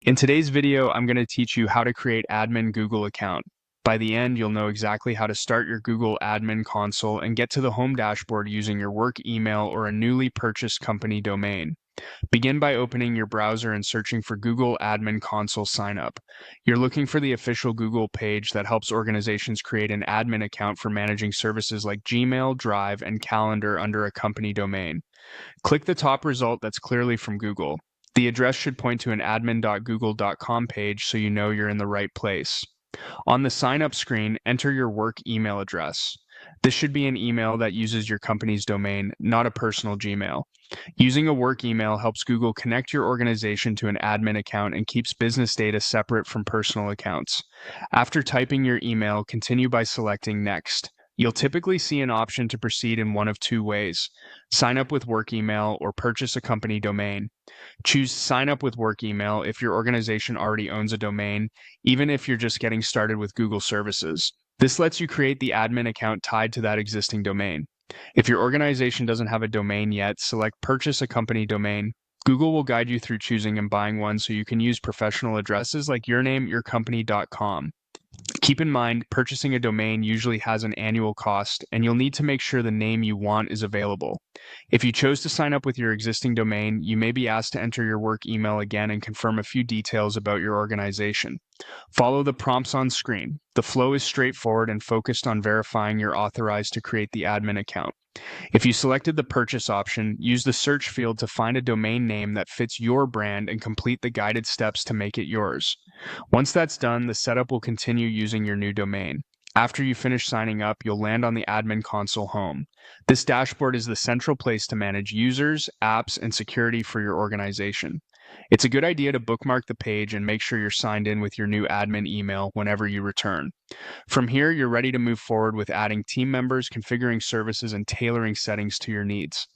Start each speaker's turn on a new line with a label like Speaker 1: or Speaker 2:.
Speaker 1: In today's video, I'm going to teach you how to create admin Google account. By the end, you'll know exactly how to start your Google admin console and get to the home dashboard using your work email or a newly purchased company domain. Begin by opening your browser and searching for Google Admin Console Signup. You're looking for the official Google page that helps organizations create an admin account for managing services like Gmail, Drive, and Calendar under a company domain. Click the top result that's clearly from Google. The address should point to an admin.google.com page so you know you're in the right place. On the sign up screen, enter your work email address. This should be an email that uses your company's domain, not a personal Gmail. Using a work email helps Google connect your organization to an admin account and keeps business data separate from personal accounts. After typing your email, continue by selecting Next. You'll typically see an option to proceed in one of two ways: sign up with work email or purchase a company domain. Choose sign up with work email if your organization already owns a domain, even if you're just getting started with Google services. This lets you create the admin account tied to that existing domain. If your organization doesn't have a domain yet, select purchase a company domain. Google will guide you through choosing and buying one so you can use professional addresses like yournameyourcompany.com. Keep in mind, purchasing a domain usually has an annual cost, and you'll need to make sure the name you want is available. If you chose to sign up with your existing domain, you may be asked to enter your work email again and confirm a few details about your organization. Follow the prompts on screen. The flow is straightforward and focused on verifying you're authorized to create the admin account. If you selected the purchase option, use the search field to find a domain name that fits your brand and complete the guided steps to make it yours. Once that's done, the setup will continue using your new domain. After you finish signing up, you'll land on the admin console home. This dashboard is the central place to manage users, apps, and security for your organization. It's a good idea to bookmark the page and make sure you're signed in with your new admin email whenever you return. From here, you're ready to move forward with adding team members, configuring services, and tailoring settings to your needs.